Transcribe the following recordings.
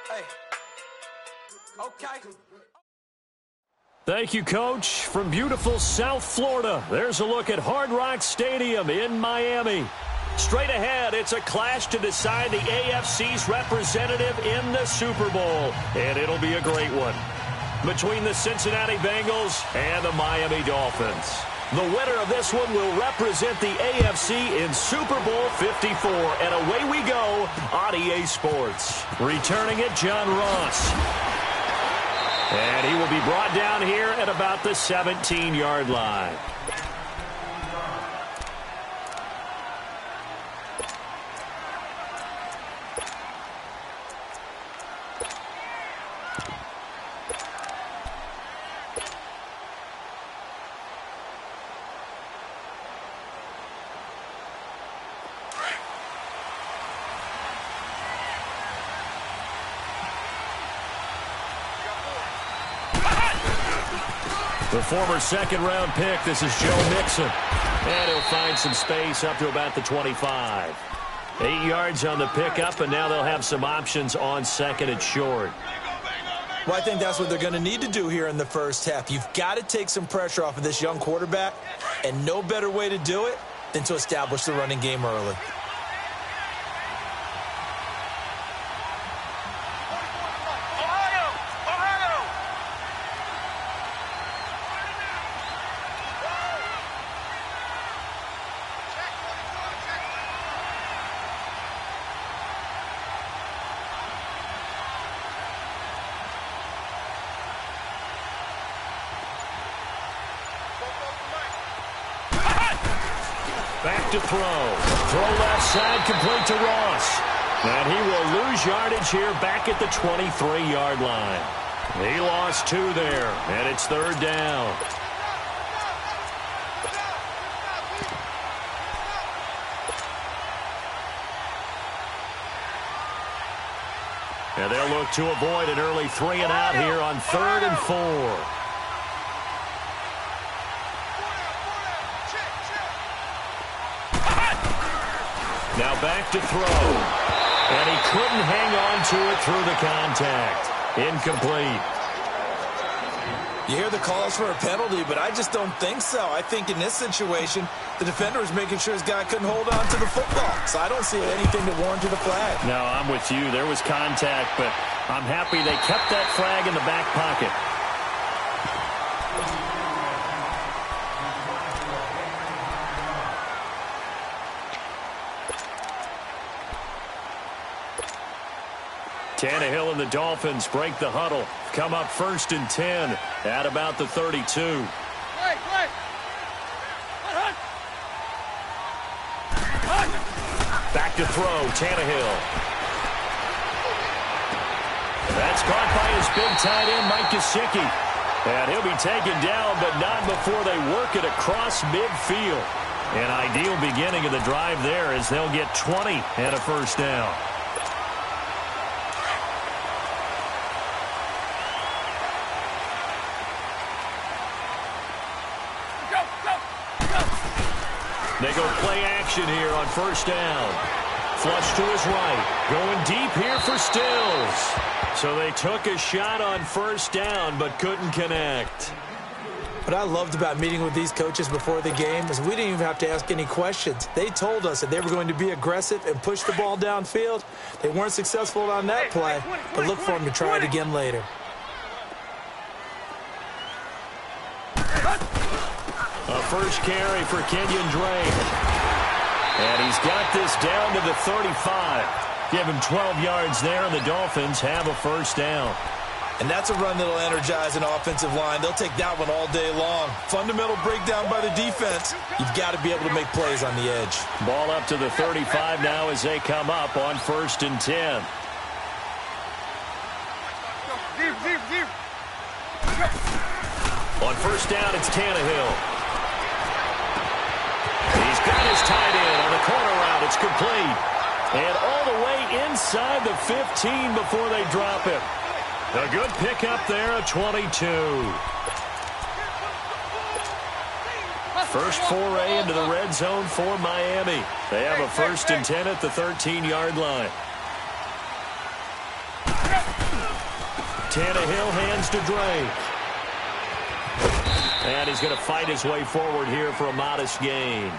Hey. Okay. Thank you, Coach. From beautiful South Florida, there's a look at Hard Rock Stadium in Miami. Straight ahead, it's a clash to decide the AFC's representative in the Super Bowl, and it'll be a great one. Between the Cincinnati Bengals and the Miami Dolphins. The winner of this one will represent the AFC in Super Bowl 54, and away we go on EA Sports. Returning it, John Ross. And he will be brought down here at about the 17-yard line. The former second-round pick, this is Joe Mixon. And he'll find some space up to about the 25. 8 yards on the pickup, and now they'll have some options on second and short. Well, I think that's what they're going to need to do here in the first half. You've got to take some pressure off of this young quarterback, and no better way to do it than to establish the running game early. Back to throw. Throw left side, complete to Ross. And he will lose yardage here back at the 23-yard line. He lost 2 there, and it's third down. And they'll look to avoid an early 3 and out here on 3rd and 4. Now back to throw. And he couldn't hang on to it through the contact. Incomplete. You hear the calls for a penalty, but I just don't think so. I think in this situation, the defender is making sure his guy couldn't hold on to the football. So I don't see anything that warranted a flag. No, I'm with you. There was contact, but I'm happy they kept that flag in the back pocket. Tannehill and the Dolphins break the huddle. Come up 1st and 10 at about the 32. Back to throw, Tannehill. That's caught by his big tight end, Mike Gesicki. And he'll be taken down, but not before they work it across midfield. An ideal beginning of the drive there as they'll get 20 and a first down. They go play action here on 1st down. Flush to his right. Going deep here for Stills. So they took a shot on 1st down but couldn't connect. What I loved about meeting with these coaches before the game is we didn't even have to ask any questions. They told us that they were going to be aggressive and push the ball downfield. They weren't successful on that play, but look for them to try it again later. A first carry for Kenyon Drake. And he's got this down to the 35. Give him 12 yards there, and the Dolphins have a first down. And that's a run that'll energize an offensive line. They'll take that one all day long. Fundamental breakdown by the defense. You've got to be able to make plays on the edge. Ball up to the 35 now as they come up on 1st and 10. On 1st down, it's Tannehill. He's got his tight end on the corner route. It's complete. And all the way inside the 15 before they drop him. A good pickup there, a 22. First foray into the red zone for Miami. They have a 1st and 10 at the 13-yard line. Tannehill hands to Drake. And he's going to fight his way forward here for a modest gain.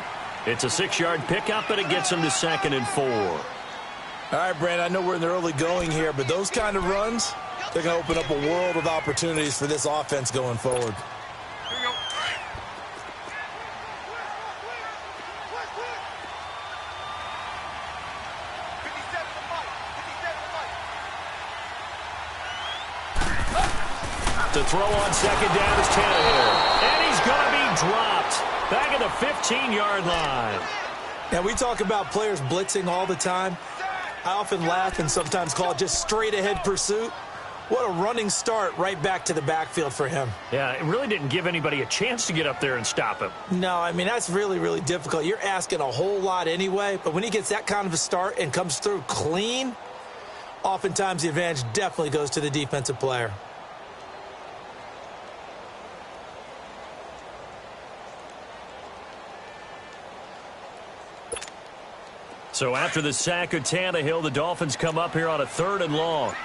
It's a 6-yard pickup, and it gets him to 2nd and 4. All right, Brandon, I know we're in the early going here, but those kind of runs, they're going to open up a world of opportunities for this offense going forward. To throw on 2nd down is Tannehill. And he's going to be dropped. Back at the 15-yard line. Now, we talk about players blitzing all the time. I often laugh and sometimes call it just straight-ahead pursuit. What a running start right back to the backfield for him. Yeah, it really didn't give anybody a chance to get up there and stop him. No, I mean, that's really, really difficult. You're asking a whole lot anyway, but when he gets that kind of a start and comes through clean, oftentimes the advantage definitely goes to the defensive player. So after the sack of Tannehill, the Dolphins come up here on a 3rd and long.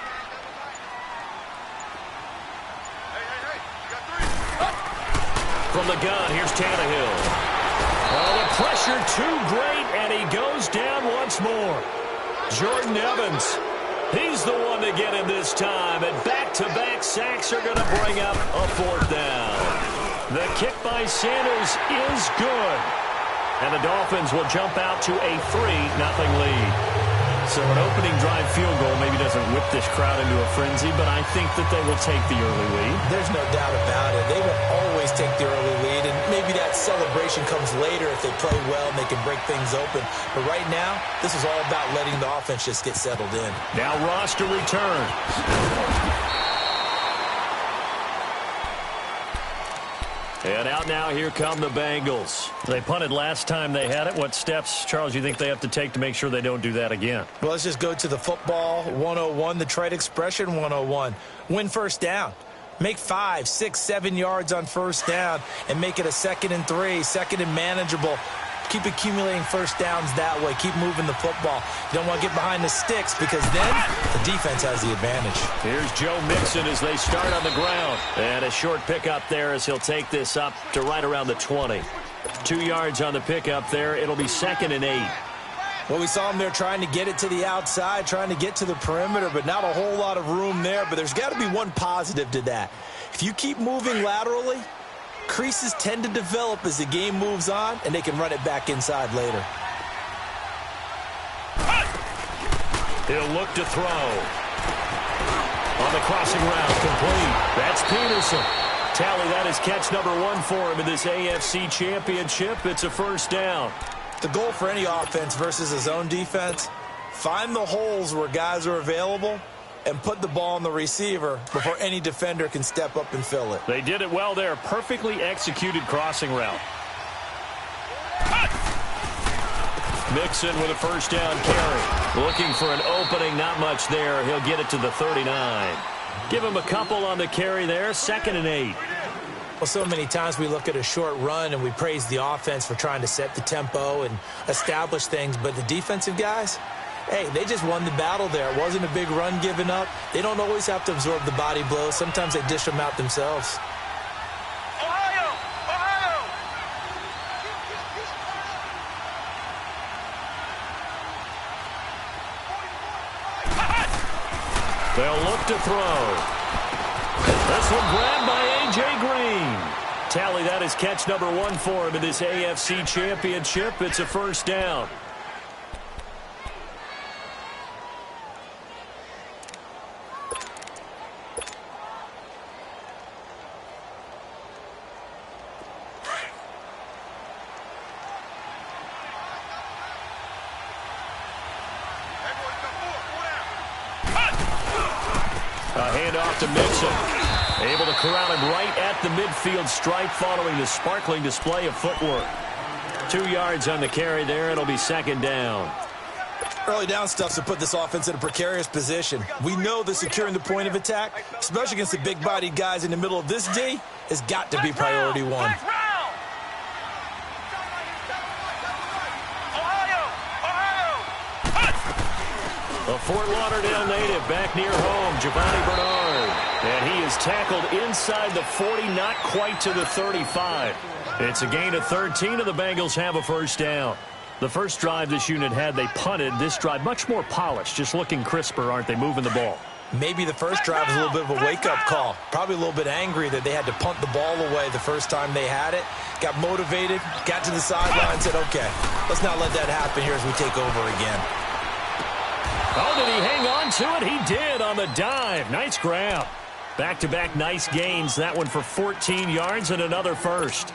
From the gun, here's Tannehill. Oh, the pressure too great, and he goes down once more. Jordan Evans, he's the one to get him this time, and back-to-back sacks are going to bring up a 4th down. The kick by Sanders is good. And the Dolphins will jump out to a 3-0 lead. So an opening drive field goal maybe doesn't whip this crowd into a frenzy, but I think that they will take the early lead. There's no doubt about it. They will always take the early lead, and maybe that celebration comes later if they play well and they can break things open. But right now, this is all about letting the offense just get settled in. Now Ross to return. And out now, here come the Bengals. They punted last time they had it. What steps, Charles, do you think they have to take to make sure they don't do that again? Well, let's just go to the football 101, the trade expression 101. Win first down. Make 5, 6, 7 yards on first down and make it a 2nd and 3, 2nd and manageable. Keep accumulating first downs that way. Keep moving the football. You don't want to get behind the sticks because then the defense has the advantage. Here's Joe Mixon as they start on the ground. And a short pickup there as he'll take this up to right around the 20. 2 yards on the pickup there. It'll be 2nd and 8. Well, we saw him there trying to get it to the outside, trying to get to the perimeter, but not a whole lot of room there. But there's got to be one positive to that. If you keep moving laterally, creases tend to develop as the game moves on, and they can run it back inside later. He'll look to throw. On the crossing route, complete. That's Peterson. Tally, that is catch number 1 for him in this AFC Championship. It's a first down. The goal for any offense versus a zone defense, find the holes where guys are available and put the ball on the receiver before any defender can step up and fill it. They did it well there. Perfectly executed crossing route. Mixon with a first down carry. Looking for an opening, not much there. He'll get it to the 39. Give him a couple on the carry there. 2nd and 8. Well, so many times we look at a short run and we praise the offense for trying to set the tempo and establish things, but the defensive guys, hey, they just won the battle there. It wasn't a big run given up. They don't always have to absorb the body blows. Sometimes they dish them out themselves. They'll look to throw. This one grabbed by A.J. Green. Tally, that is catch number 1 for him in this AFC Championship. It's a first down. A handoff to Mixon. Able to corral him right at the midfield stripe following the sparkling display of footwork. 2 yards on the carry there. It'll be 2nd down. Early down stuff to put this offense in a precarious position. We know that securing the point of attack, especially against the big-bodied guys in the middle of this D, has got to be priority 1. A Fort Lauderdale native back near home, Giovanni Bernard. And he is tackled inside the 40, not quite to the 35. It's a gain of 13, and the Bengals have a first down. The first drive this unit had, they punted. This drive, much more polished, just looking crisper, aren't they, moving the ball? Maybe the first drive was a little bit of a wake-up call. Probably a little bit angry that they had to punt the ball away the first time they had it. Got motivated, got to the sideline, said, okay, let's not let that happen here as we take over again. Oh, did he hang on to it? He did on the dive. Nice grab. Back-to-back nice gains. That one for 14 yards and another first.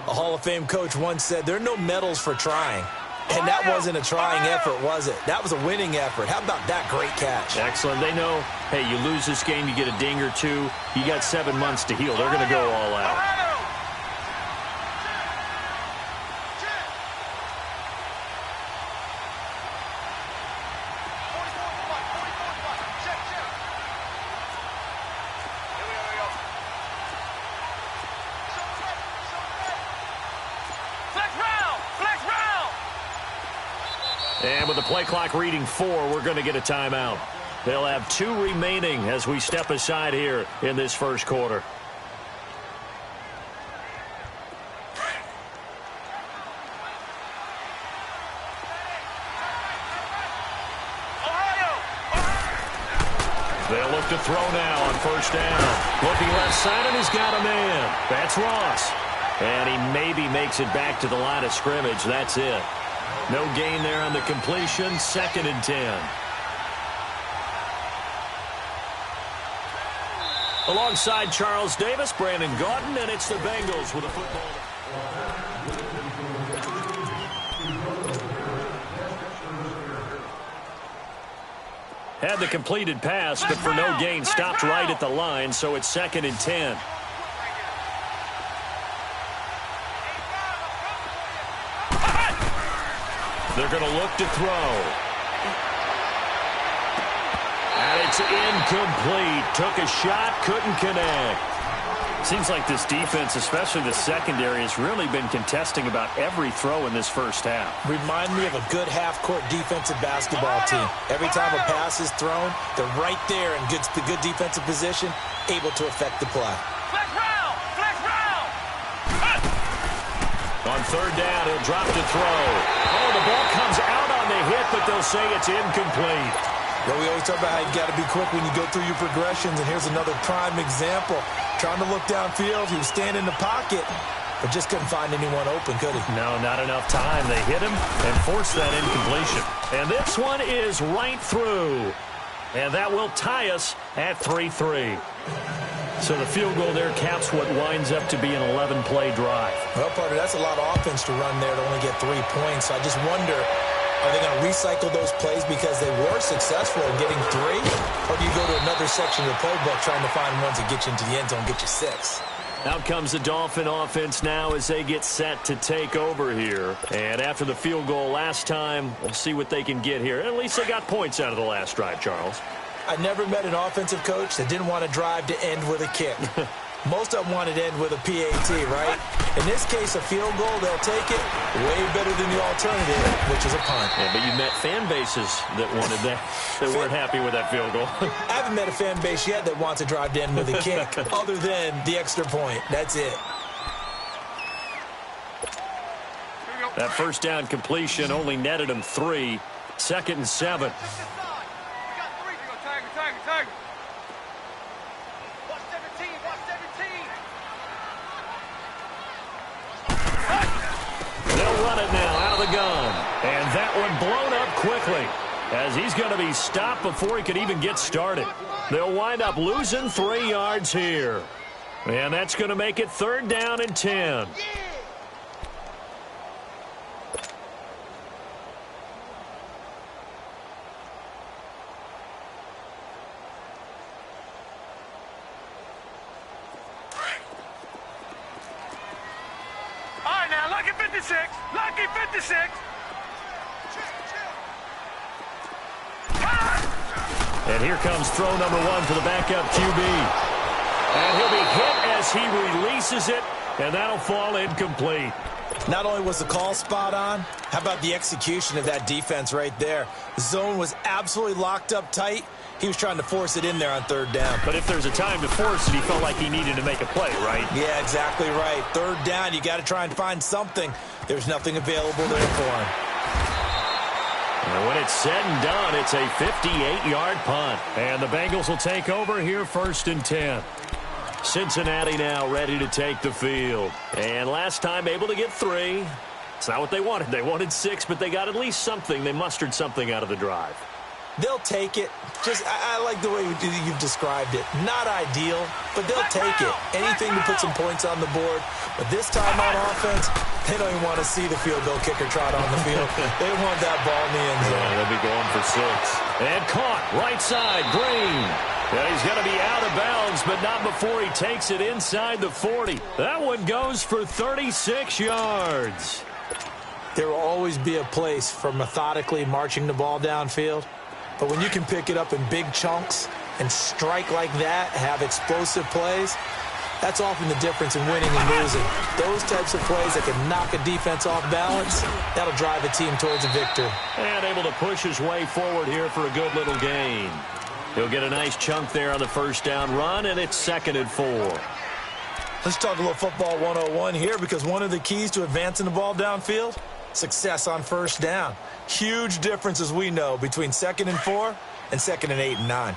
A Hall of Fame coach once said, there are no medals for trying. And that wasn't a trying effort, was it? That was a winning effort. How about that great catch? Excellent. They know, hey, you lose this game, you get a ding or two. You got 7 months to heal. They're going to go all out. And with the play clock reading 4, we're going to get a timeout. They'll have 2 remaining as we step aside here in this first quarter. They'll look to throw now on first down. Looking left side, and he's got a man. That's Ross. And he maybe makes it back to the line of scrimmage. That's it. No gain there on the completion. 2nd and 10. Alongside Charles Davis, Brandon Gaudin, and it's the Bengals with a football. Had the completed pass, but for no gain, stopped right at the line, so it's 2nd and 10. They're going to look to throw. And it's incomplete. Took a shot, couldn't connect. Seems like this defense, especially the secondary, has really been contesting about every throw in this first half. Remind me of a good half-court defensive basketball team. Every time a pass is thrown, they're right there in good defensive position, able to affect the play. On third down, he'll drop to throw. Oh, the ball comes out on the hit, but they'll say it's incomplete. Well, we always talk about how you got to be quick when you go through your progressions, and here's another prime example. Trying to look downfield, he was standing in the pocket, but just couldn't find anyone open, could he? No, not enough time. They hit him and forced that incompletion. And this one is right through. And that will tie us at 3-3. So the field goal there caps what winds up to be an 11-play drive. Well, partner, that's a lot of offense to run there to only get 3 points. So I just wonder, are they going to recycle those plays because they were successful in getting 3? Or do you go to another section of the playbook trying to find ones that get you into the end zone, get you 6? Out comes the Dolphin offense now as they get set to take over here. And after the field goal last time, we'll see what they can get here. At least they got points out of the last drive, Charles. I never met an offensive coach that didn't want to drive to end with a kick. Most of them wanted to end with a PAT, right? In this case, a field goal, they'll take it way better than the alternative, which is a punt. Yeah, but you met fan bases that wanted that, that weren't happy with that field goal. I haven't met a fan base yet that wants to drive to end with a kick, other than the extra point. That's it. That first down completion only netted him 3. 2nd and 7. Gun. And that one blown up quickly as he's going to be stopped before he could even get started. They'll wind up losing 3 yards here. And that's going to make it 3rd down and 10. Lucky 56! Lucky 56! And here comes throw number 1 for the backup QB. And he'll be hit as he releases it, and that'll fall incomplete. Not only was the call spot on, how about the execution of that defense right there? The zone was absolutely locked up tight. He was trying to force it in there on third down. But if there's a time to force it, he felt like he needed to make a play, right? Yeah, exactly right. Third down, you got to try and find something. There's nothing available there for him. And when it's said and done, it's a 58-yard punt. And the Bengals will take over here 1st and 10. Cincinnati now ready to take the field. And last time able to get 3. It's not what they wanted. They wanted 6, but they got at least something. They mustered something out of the drive. They'll take it. I like the way you've described it. Not ideal, but they'll take it. Anything to put some points on the board. But this time on offense, they don't even want to see the field goal kicker trot on the field. They want that ball in the end zone. Yeah, they'll be going for 6. And caught, right side, Green. Yeah, he's going to be out of bounds, but not before he takes it inside the 40. That one goes for 36 yards. There will always be a place for methodically marching the ball downfield. But when you can pick it up in big chunks and strike like that, have explosive plays, that's often the difference in winning and losing. Those types of plays that can knock a defense off balance, that'll drive a team towards a victory. And able to push his way forward here for a good little gain. He'll get a nice chunk there on the first down run, and it's 2nd and 4. Let's talk a little football 101 here, because one of the keys to advancing the ball downfield, success on first down. Huge difference, as we know, between 2nd and 4 and 2nd and 8 and 9.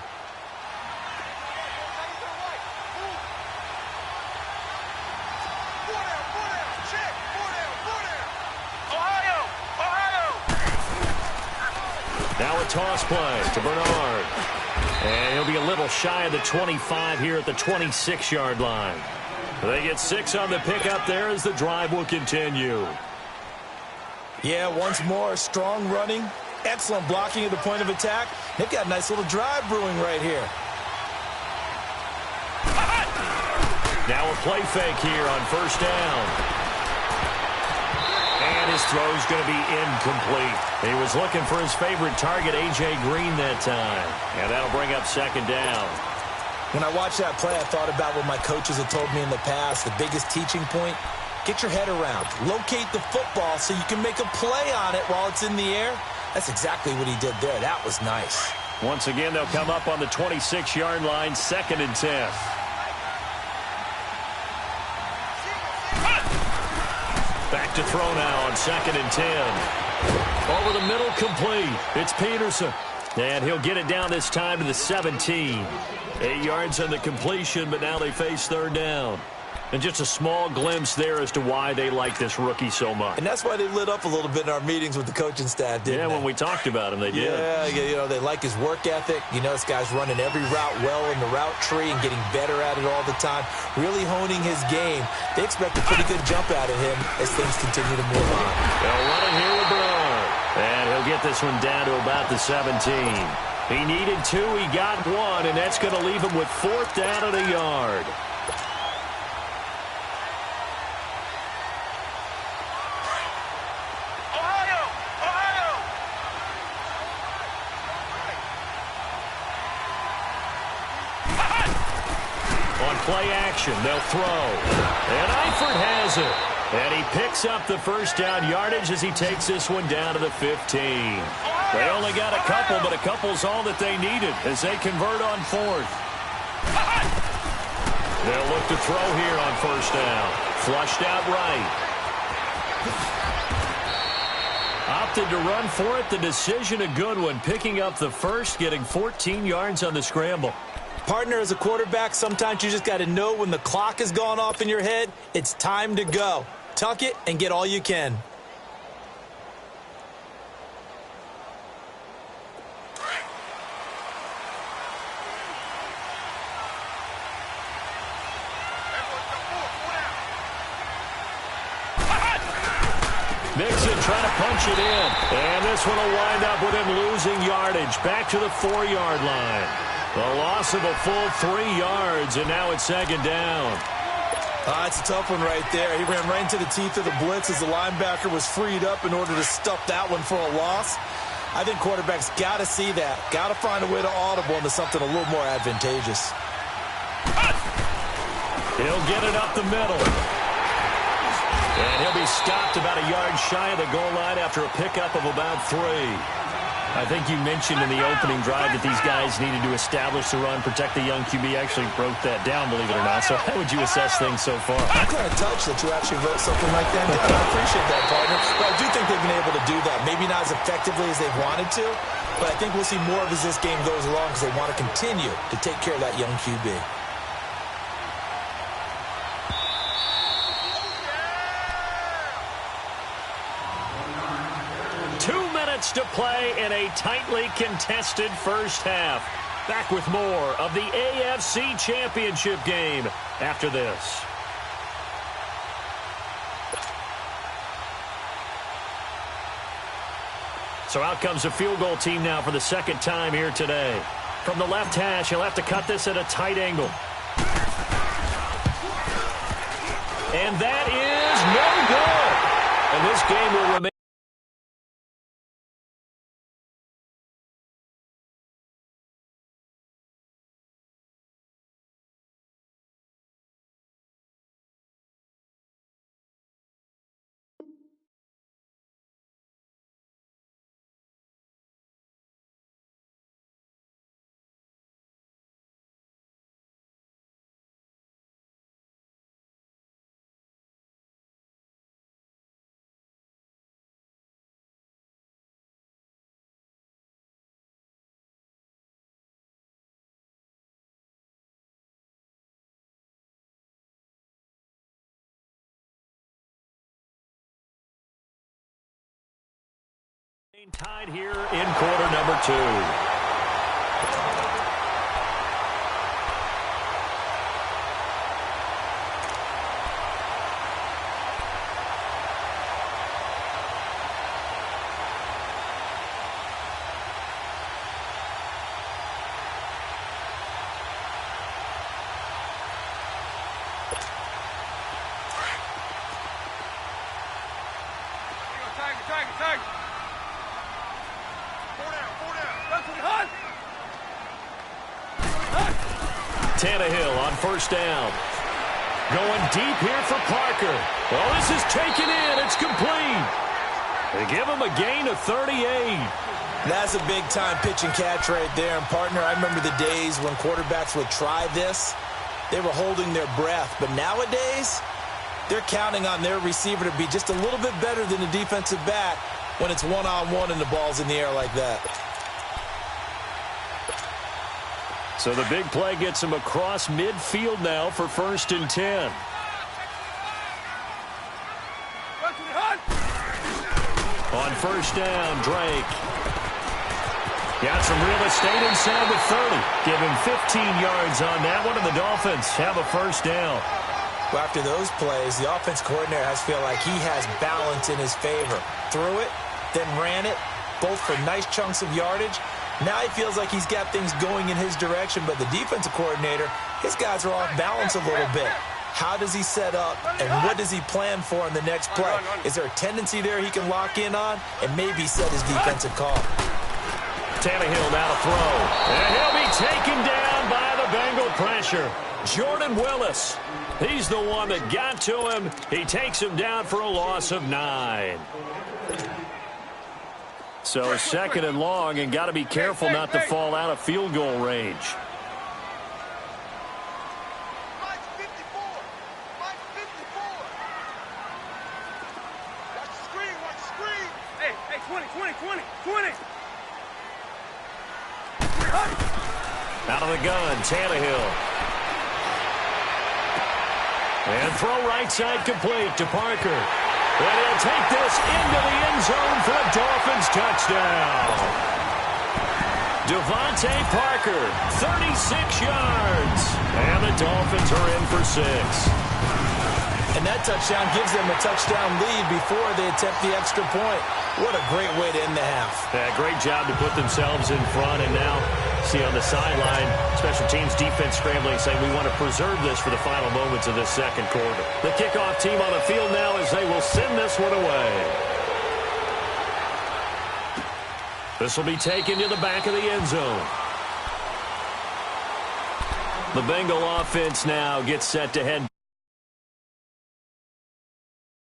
Now a toss play to Bernard. And he'll be a little shy of the 25 here at the 26-yard line. They get 6 on the pickup there as the drive will continue. Yeah, once more, strong running, excellent blocking at the point of attack. They've got a nice little drive brewing right here. Now a play fake here on first down. And his throw's going to be incomplete. He was looking for his favorite target, A.J. Green, that time. And that'll bring up 2nd down. When I watched that play, I thought about what my coaches have told me in the past. The biggest teaching point, get your head around. Locate the football so you can make a play on it while it's in the air. That's exactly what he did there. That was nice. Once again, they'll come up on the 26-yard line, 2nd and 10. Back to throw now on 2nd and 10. Over the middle, complete. It's Peterson. And he'll get it down this time to the 17. 8 yards on the completion, but now they face 3rd down. And just a small glimpse there as to why they like this rookie so much. And that's why they lit up a little bit in our meetings with the coaching staff, didn't they? When we talked about him, they did. Yeah, you know, they like his work ethic. You know, this guy's running every route well in the route tree and getting better at it all the time, really honing his game. They expect a pretty good jump out of him as things continue to move on. They'll run it here with Bernard. And he'll get this one down to about the 17. He needed 2, he got 1, and that's going to leave him with 4th down and a yard. Play action, they'll throw. And Eifert has it. And he picks up the first down yardage as he takes this one down to the 15. They only got a couple, but a couple's all that they needed as they convert on 4th. They'll look to throw here on first down. Flushed out right. Opted to run for it. The decision a good one. Picking up the first, getting 14 yards on the scramble. Partner, as a quarterback, sometimes you just got to know when the clock has gone off in your head, it's time to go. Tuck it and get all you can. Mixon trying to punch it in. And this one will wind up with him losing yardage. Back to the 4-yard line. The loss of a full 3 yards, and now it's 2nd down. It's a tough one right there. He ran right into the teeth of the blitz as the linebacker was freed up in order to stuff that one for a loss. I think quarterbacks got to see that. Got to find a way to audible into something a little more advantageous. He'll get it up the middle. And he'll be stopped about a yard shy of the goal line after a pickup of about 3. I think you mentioned in the opening drive that these guys needed to establish the run, protect the young QB. Actually broke that down, believe it or not. So how would you assess things so far? I'm kind of touched that you actually wrote something like that down. I appreciate that, partner. But I do think they've been able to do that. Maybe not as effectively as they've wanted to, but I think we'll see more of as this game goes along because they want to continue to take care of that young QB. 2 minutes to play in a tightly contested first half. Back with more of the AFC Championship game after this. So out comes a field goal team now for the second time here today. From the left hash, he'll have to cut this at a tight angle. And that is no good. And this game will remain. Tied here in quarter number 2. Tiger. Tannehill on first down. Going deep here for Parker. Well, this is taken in. It's complete. They give him a gain of 38. That's a big-time pitch and catch right there. And, partner, I remember the days when quarterbacks would try this. They were holding their breath. But nowadays, they're counting on their receiver to be just a little bit better than the defensive back when it's one-on-one and the ball's in the air like that. So the big play gets him across midfield now for 1st and 10. On first down, Drake. Got some real estate inside the 30. Give him 15 yards on that one, and the Dolphins have a first down. Well, after those plays, the offense coordinator has to feel like he has balance in his favor. Threw it, then ran it, both for nice chunks of yardage. Now he feels like he's got things going in his direction, but the defensive coordinator, his guys are off balance a little bit. How does he set up, and what does he plan for in the next play? Is there a tendency there he can lock in on and maybe set his defensive call? Tannehill now to throw. And he'll be taken down by the Bengal pressure. Jordan Willis. He's the one that got to him. He takes him down for a loss of 9. So 2nd and long, and got to be careful not to fall out of field goal range. Hey, 20. Out of the gun, Tannehill. And throw right side complete to Parker. And he'll take this into the end zone for a Dolphins touchdown. Devontae Parker, 36 yards. And the Dolphins are in for 6. And that touchdown gives them a touchdown lead before they attempt the extra point. What a great way to end the half. Yeah, great job to put themselves in front. And now, see on the sideline, special teams defense scrambling, saying we want to preserve this for the final moments of this second quarter. The kickoff team on the field now as they will send this one away. This will be taken to the back of the end zone. The Bengal offense now gets set to head